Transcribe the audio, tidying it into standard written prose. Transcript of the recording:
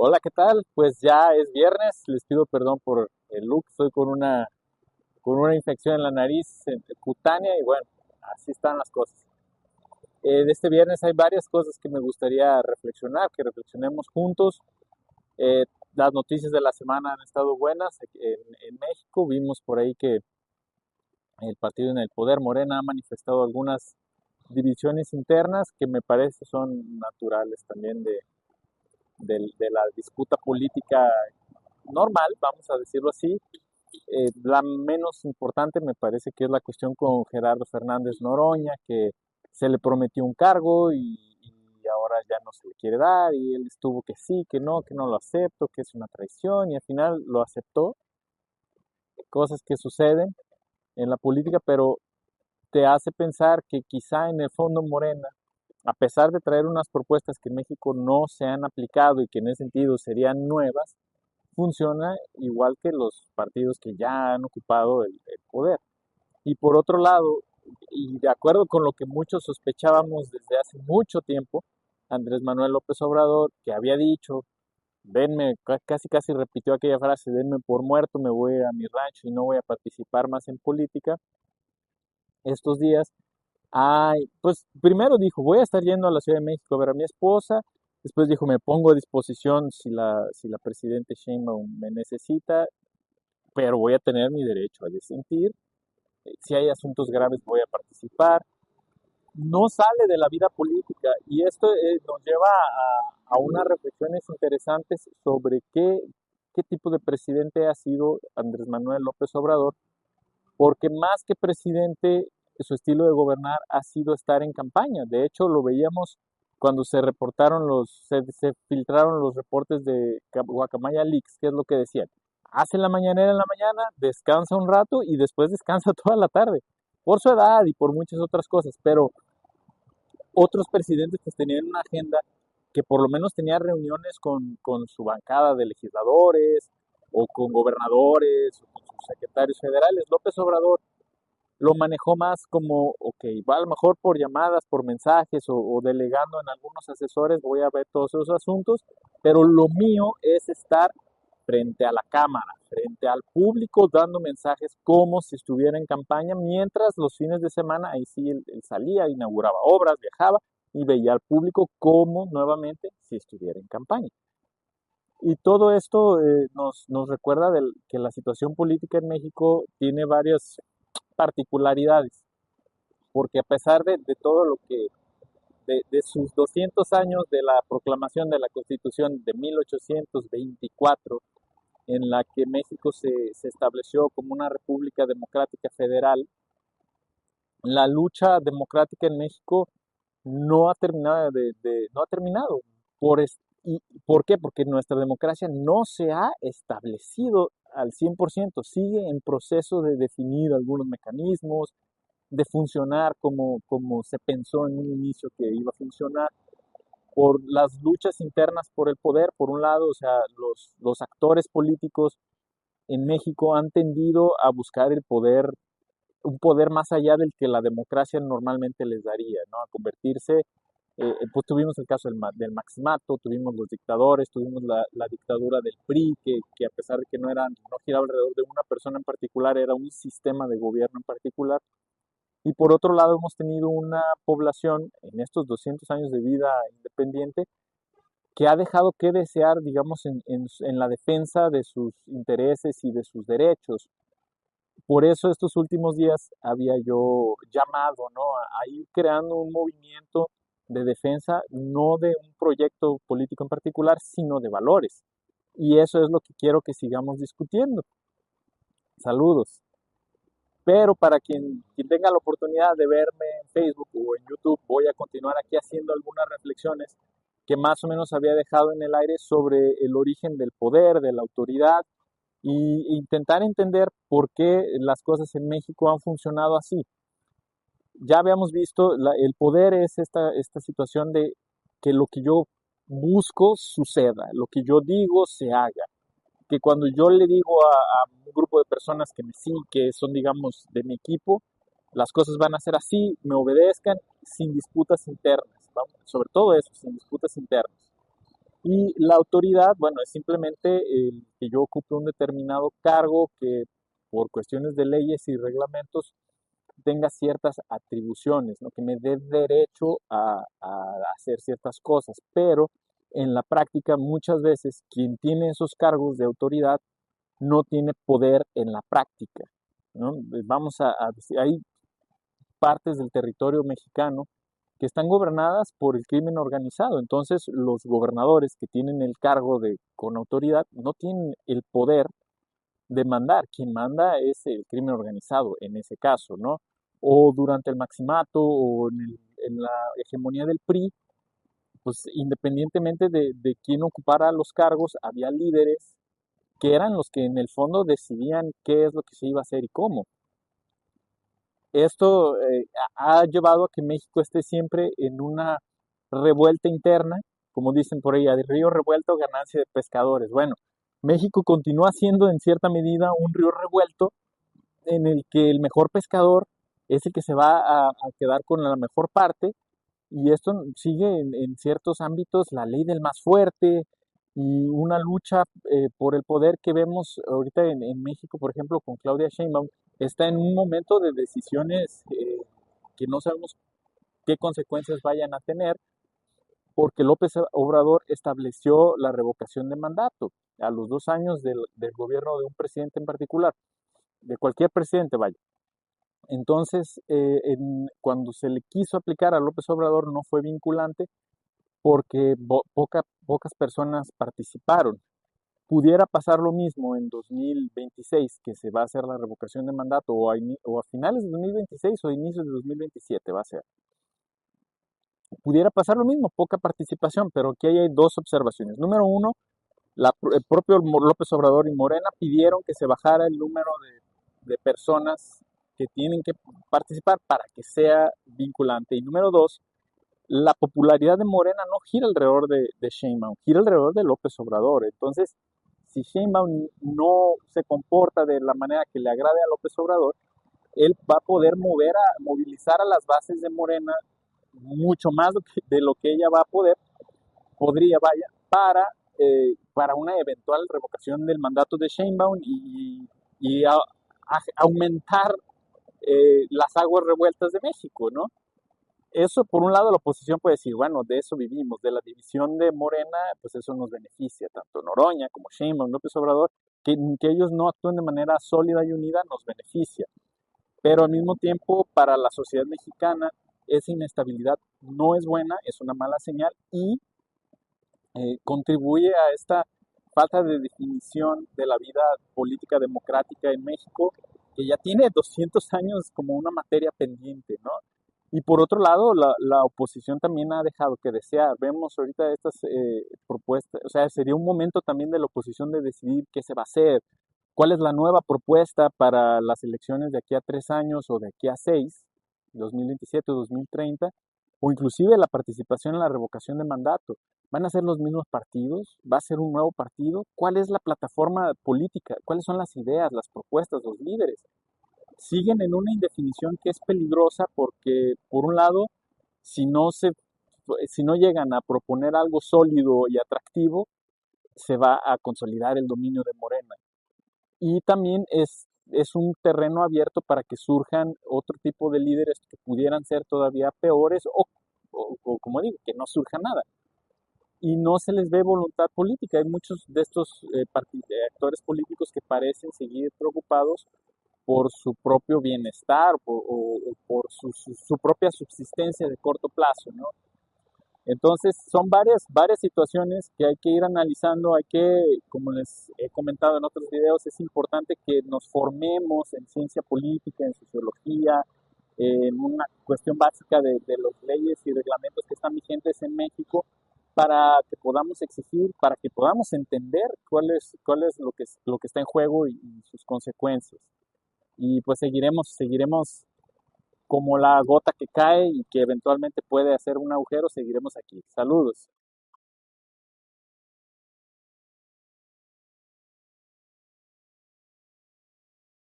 Hola, ¿qué tal? Pues ya es viernes, les pido perdón por el look, estoy con una infección en la nariz cutánea y bueno, así están las cosas. De este viernes hay varias cosas que me gustaría reflexionar, que reflexionemos juntos. Eh, las noticias de la semana han estado buenas. En México vimos por ahí que el partido en el poder, Morena, ha manifestado algunas divisiones internas que me parece son naturales también de la disputa política normal, vamos a decirlo así. La menos importante me parece que es la cuestión con Gerardo Fernández Noroña, que se le prometió un cargo y ahora ya no se le quiere dar, y él estuvo que sí, que no lo acepto, que es una traición, y al final lo aceptó. Cosas que suceden en la política, pero te hace pensar que quizá en el fondo Morena, a pesar de traer unas propuestas que en México no se han aplicado y que en ese sentido serían nuevas, funciona igual que los partidos que ya han ocupado el poder. Y por otro lado, y de acuerdo con lo que muchos sospechábamos desde hace mucho tiempo, Andrés Manuel López Obrador, que había dicho, denme, casi casi repitió aquella frase, denme por muerto, me voy a mi rancho y no voy a participar más en política, estos días, ay, pues primero dijo, voy a estar yendo a la Ciudad de México a ver a mi esposa, después dijo, me pongo a disposición si la presidenta Sheinbaum me necesita, pero voy a tener mi derecho a disentir. Si hay asuntos graves voy a participar. No sale de la vida política y esto nos lleva a unas reflexiones interesantes sobre qué tipo de presidente ha sido Andrés Manuel López Obrador, porque más que presidente, su estilo de gobernar ha sido estar en campaña. De hecho, lo veíamos cuando se filtraron los reportes de Guacamaya Leaks, que es lo que decían. Hace la mañanera en la mañana, descansa un rato y después descansa toda la tarde, por su edad y por muchas otras cosas, pero otros presidentes pues tenían una agenda que por lo menos tenía reuniones con su bancada de legisladores o con gobernadores o con sus secretarios federales. López Obrador lo manejó más como, ok, va a lo mejor por llamadas, por mensajes o delegando en algunos asesores, voy a ver todos esos asuntos, pero lo mío es estar frente a la cámara, frente al público, dando mensajes como si estuviera en campaña, mientras los fines de semana, ahí sí él salía, inauguraba obras, viajaba y veía al público como nuevamente si estuviera en campaña. Y todo esto nos recuerda que la situación política en México tiene varias particularidades, porque a pesar de todo lo que, de sus 200 años de la proclamación de la Constitución de 1824, en la que México se estableció como una república democrática federal, la lucha democrática en México no ha terminado no ha terminado. ¿Y por qué? Porque nuestra democracia no se ha establecido al 100%, sigue en proceso de definir algunos mecanismos, de funcionar como se pensó en un inicio que iba a funcionar, por las luchas internas por el poder, por un lado, o sea, los actores políticos en México han tendido a buscar el poder, un poder más allá del que la democracia normalmente les daría, ¿no? A convertirse, pues tuvimos el caso del maximato, tuvimos los dictadores, tuvimos la dictadura del PRI, que a pesar de que no giraba alrededor de una persona en particular, era un sistema de gobierno en particular. Y por otro lado, hemos tenido una población en estos 200 años de vida independiente que ha dejado que desear, digamos, en la defensa de sus intereses y de sus derechos. Por eso estos últimos días había yo llamado, ¿no? A ir creando un movimiento de defensa, no de un proyecto político en particular, sino de valores. Y eso es lo que quiero que sigamos discutiendo. Saludos. Pero para quien tenga la oportunidad de verme en Facebook o en YouTube, voy a continuar aquí haciendo algunas reflexiones que más o menos había dejado en el aire sobre el origen del poder, de la autoridad, y intentar entender por qué las cosas en México han funcionado así. Ya habíamos visto, el poder es esta situación de que lo que yo busco suceda, lo que yo digo se haga, que cuando yo le digo a un grupo de personas que me siguen, que son, digamos, de mi equipo, las cosas van a ser así, me obedezcan sin disputas internas, ¿vamos? Sobre todo eso, sin disputas internas. Y la autoridad, bueno, es simplemente el que yo ocupe un determinado cargo que por cuestiones de leyes y reglamentos tenga ciertas atribuciones, ¿no? Que me dé derecho a hacer ciertas cosas, pero en la práctica muchas veces quien tiene esos cargos de autoridad no tiene poder en la práctica, ¿no? Vamos a decir, hay partes del territorio mexicano que están gobernadas por el crimen organizado. Entonces, los gobernadores que tienen el cargo de con autoridad no tienen el poder de mandar. Quien manda es el crimen organizado en ese caso, ¿no? O durante el maximato o en la hegemonía del PRI, pues independientemente de quién ocupara los cargos, había líderes que eran los que en el fondo decidían qué es lo que se iba a hacer y cómo. Esto ha llevado a que México esté siempre en una revuelta interna, como dicen por ahí, de río revuelto, ganancia de pescadores. Bueno, México continúa siendo en cierta medida un río revuelto en el que el mejor pescador es el que se va a quedar con la mejor parte y esto sigue en ciertos ámbitos la ley del más fuerte y una lucha por el poder que vemos ahorita en México, por ejemplo, con Claudia Sheinbaum, está en un momento de decisiones que no sabemos qué consecuencias vayan a tener, porque López Obrador estableció la revocación de mandato a los 2 años del gobierno de un presidente en particular, de cualquier presidente, vaya. Entonces, cuando se le quiso aplicar a López Obrador no fue vinculante porque pocas personas participaron. Pudiera pasar lo mismo en 2026, que se va a hacer la revocación de mandato, o a finales de 2026 o inicios de 2027 va a ser. Pudiera pasar lo mismo, poca participación, pero aquí hay dos observaciones. Número uno, el propio López Obrador y Morena pidieron que se bajara el número de personas que tienen que participar para que sea vinculante. Y número dos, la popularidad de Morena no gira alrededor de Sheinbaum, gira alrededor de López Obrador. Entonces, si Sheinbaum no se comporta de la manera que le agrade a López Obrador, él va a poder movilizar a las bases de Morena mucho más de lo que ella va a podría, vaya, para una eventual revocación del mandato de Sheinbaum y aumentar las aguas revueltas de México, ¿no? Eso, por un lado, la oposición puede decir, bueno, de eso vivimos, de la división de Morena, pues eso nos beneficia, tanto Noroña como Sheinbaum, López Obrador, que ellos no actúen de manera sólida y unida nos beneficia. Pero al mismo tiempo, para la sociedad mexicana, esa inestabilidad no es buena, es una mala señal y contribuye a esta falta de definición de la vida política democrática en México, que ya tiene 200 años como una materia pendiente, ¿no? Y por otro lado, la oposición también ha dejado que desear. Vemos ahorita estas propuestas, o sea, sería un momento también de la oposición de decidir qué se va a hacer, cuál es la nueva propuesta para las elecciones de aquí a 3 años o de aquí a 6, 2027 o 2030, o inclusive la participación en la revocación de mandato. ¿Van a ser los mismos partidos? ¿Va a ser un nuevo partido? ¿Cuál es la plataforma política? ¿Cuáles son las ideas, las propuestas, los líderes? Siguen en una indefinición que es peligrosa porque, por un lado, si no, se, si no llegan a proponer algo sólido y atractivo, se va a consolidar el dominio de Morena. Y también es un terreno abierto para que surjan otro tipo de líderes que pudieran ser todavía peores o como digo, que no surja nada. Y no se les ve voluntad política. Hay muchos de estos actores políticos que parecen seguir preocupados por su propio bienestar o por su propia subsistencia de corto plazo, ¿no? Entonces, son varias situaciones que hay que ir analizando, como les he comentado en otros videos, es importante que nos formemos en ciencia política, en sociología, en una cuestión básica de las leyes y reglamentos que están vigentes en México para que podamos exigir, para que podamos entender cuál es lo que está en juego y sus consecuencias. Y pues seguiremos como la gota que cae y que eventualmente puede hacer un agujero, seguiremos aquí. Saludos.